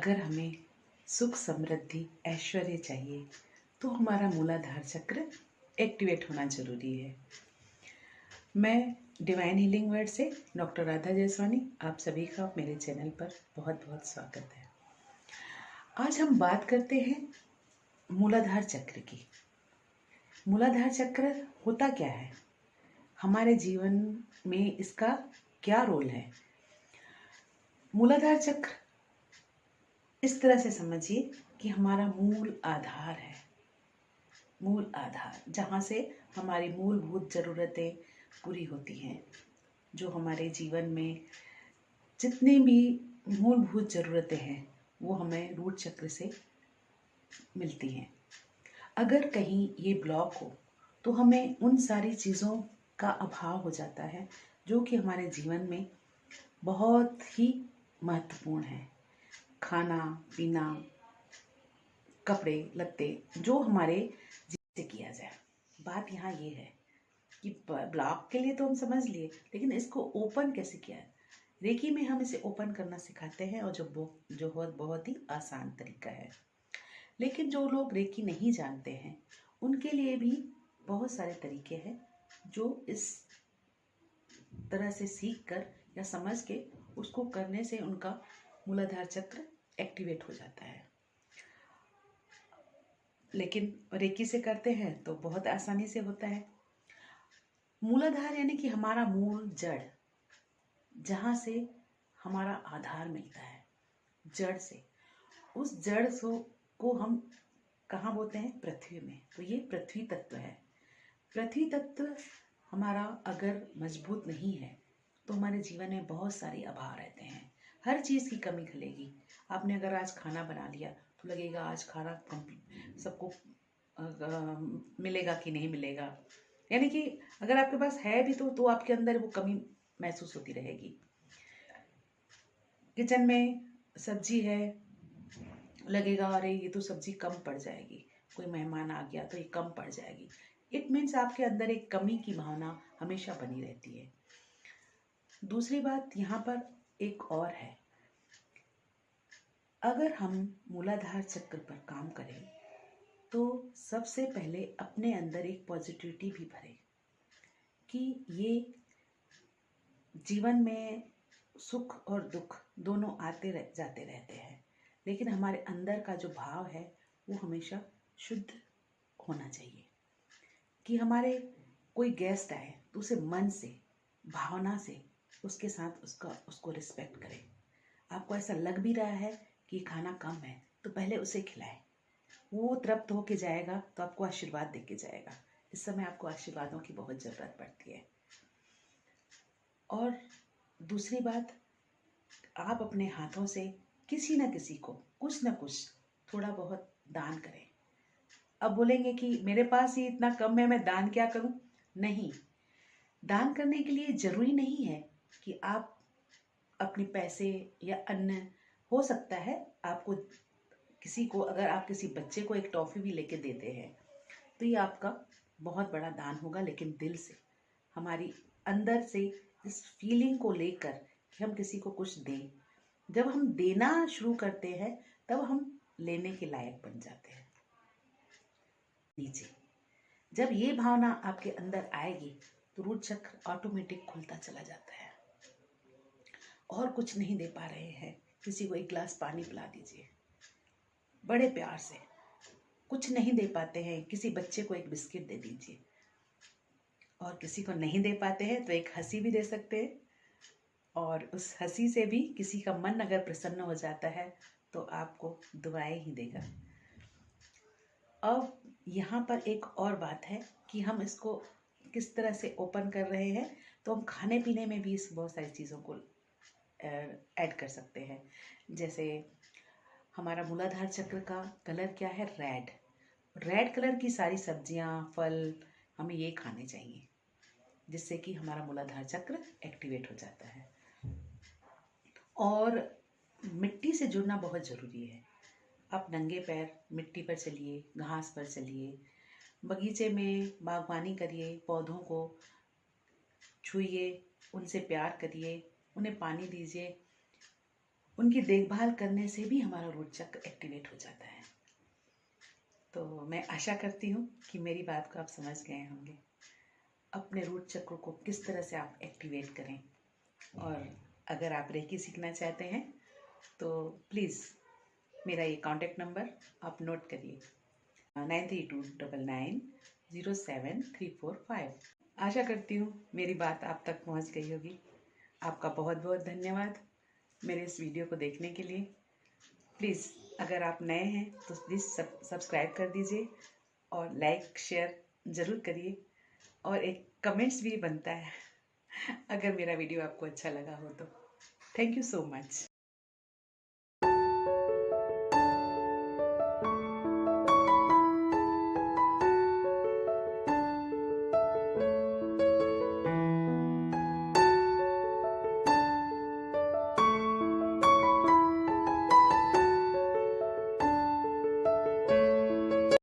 अगर हमें सुख समृद्धि ऐश्वर्य चाहिए तो हमारा मूलाधार चक्र एक्टिवेट होना जरूरी है। मैं डिवाइन हीलिंग वर्ड से डॉक्टर राधा जयसवानी, आप सभी का मेरे चैनल पर बहुत बहुत स्वागत है। आज हम बात करते हैं मूलाधार चक्र की। मूलाधार चक्र होता क्या है, हमारे जीवन में इसका क्या रोल है। मूलाधार चक्र इस तरह से समझिए कि हमारा मूल आधार है। मूल आधार जहाँ से हमारी मूलभूत ज़रूरतें पूरी होती हैं। जो हमारे जीवन में जितनी भी मूलभूत ज़रूरतें हैं वो हमें रूट चक्र से मिलती हैं। अगर कहीं ये ब्लॉक हो तो हमें उन सारी चीज़ों का अभाव हो जाता है जो कि हमारे जीवन में बहुत ही महत्वपूर्ण है। खाना पीना, कपड़े लत्ते, जो हमारे जीवन से किया जाए। बात यहाँ ये है कि ब्लॉक के लिए तो हम समझ लिए, लेकिन इसको ओपन कैसे किया है। रेकी में हम इसे ओपन करना सिखाते हैं और जो बहुत ही आसान तरीका है। लेकिन जो लोग रेकी नहीं जानते हैं उनके लिए भी बहुत सारे तरीके हैं जो इस तरह से सीख कर या समझ के उसको करने से उनका मूलाधार चक्र एक्टिवेट हो जाता है। लेकिन रेकी से करते हैं तो बहुत आसानी से होता है। मूलाधार यानी कि हमारा मूल जड़, जहाँ से हमारा आधार मिलता है, जड़ से। उस जड़ को हम कहाँ बोलते हैं? पृथ्वी में। तो ये पृथ्वी तत्व है। पृथ्वी तत्व हमारा अगर मजबूत नहीं है तो हमारे जीवन में बहुत सारे अभाव रहते हैं। हर चीज़ की कमी खलेगी। आपने अगर आज खाना बना लिया तो लगेगा आज खाना सबको मिलेगा कि नहीं मिलेगा। यानी कि अगर आपके पास है भी तो आपके अंदर वो कमी महसूस होती रहेगी। किचन में सब्जी है, लगेगा अरे ये तो सब्जी कम पड़ जाएगी, कोई मेहमान आ गया तो ये कम पड़ जाएगी। इट मीन्स आपके अंदर एक कमी की भावना हमेशा बनी रहती है। दूसरी बात यहाँ पर एक और है, अगर हम मूलाधार चक्र पर काम करें तो सबसे पहले अपने अंदर एक पॉजिटिविटी भी भरें कि ये जीवन में सुख और दुख दोनों आते जाते रहते हैं, लेकिन हमारे अंदर का जो भाव है वो हमेशा शुद्ध होना चाहिए। कि हमारे कोई गेस्ट आए तो उसे मन से, भावना से उसके साथ उसको रिस्पेक्ट करें। आपको ऐसा लग भी रहा है कि खाना कम है तो पहले उसे खिलाएं। वो तृप्त होके जाएगा तो आपको आशीर्वाद देके जाएगा। इस समय आपको आशीर्वादों की बहुत ज़रूरत पड़ती है। और दूसरी बात, आप अपने हाथों से किसी न किसी को कुछ न कुछ थोड़ा बहुत दान करें। अब बोलेंगे कि मेरे पास ही इतना कम है, मैं दान क्या करूं? नहीं, दान करने के लिए जरूरी नहीं है कि आप अपने पैसे या अन्न, हो सकता है आपको किसी को, अगर आप किसी बच्चे को एक टॉफी भी लेके देते हैं तो ये आपका बहुत बड़ा दान होगा। लेकिन दिल से, हमारी अंदर से इस फीलिंग को लेकर कि हम किसी को कुछ दें, जब हम देना शुरू करते हैं तब हम लेने के लायक बन जाते हैं। नीचे जब ये भावना आपके अंदर आएगी तो रूट चक्र ऑटोमेटिक खुलता चला जाता है। और कुछ नहीं दे पा रहे हैं, किसी को एक गिलास पानी पिला दीजिए बड़े प्यार से। कुछ नहीं दे पाते हैं, किसी बच्चे को एक बिस्किट दे दीजिए। और किसी को नहीं दे पाते हैं तो एक हंसी भी दे सकते हैं, और उस हंसी से भी किसी का मन अगर प्रसन्न हो जाता है तो आपको दुआएं ही देगा। अब यहाँ पर एक और बात है कि हम इसको किस तरह से ओपन कर रहे हैं। तो हम खाने पीने में भी इस बहुत सारी चीज़ों को ऐड कर सकते हैं। जैसे हमारा मूलाधार चक्र का कलर क्या है? रेड। रेड कलर की सारी सब्जियां, फल हमें ये खाने चाहिए, जिससे कि हमारा मूलाधार चक्र एक्टिवेट हो जाता है। और मिट्टी से जुड़ना बहुत ज़रूरी है। आप नंगे पैर मिट्टी पर चलिए, घास पर चलिए, बगीचे में बागवानी करिए, पौधों को छूइए, उनसे प्यार करिए, उन्हें पानी दीजिए। उनकी देखभाल करने से भी हमारा रूट चक्र एक्टिवेट हो जाता है। तो मैं आशा करती हूँ कि मेरी बात को आप समझ गए होंगे। अपने रूट चक्र को किस तरह से आप एक्टिवेट करें, और अगर आप रेकी सीखना चाहते हैं तो प्लीज़ मेरा ये कॉन्टैक्ट नंबर आप नोट करिए, 9329907345। आशा करती हूँ मेरी बात आप तक पहुँच गई होगी। आपका बहुत बहुत धन्यवाद मेरे इस वीडियो को देखने के लिए। प्लीज़ अगर आप नए हैं तो प्लीज़ सब्सक्राइब कर दीजिए और लाइक शेयर ज़रूर करिए, और एक कमेंट्स भी बनता है अगर मेरा वीडियो आपको अच्छा लगा हो तो। Thank you so much.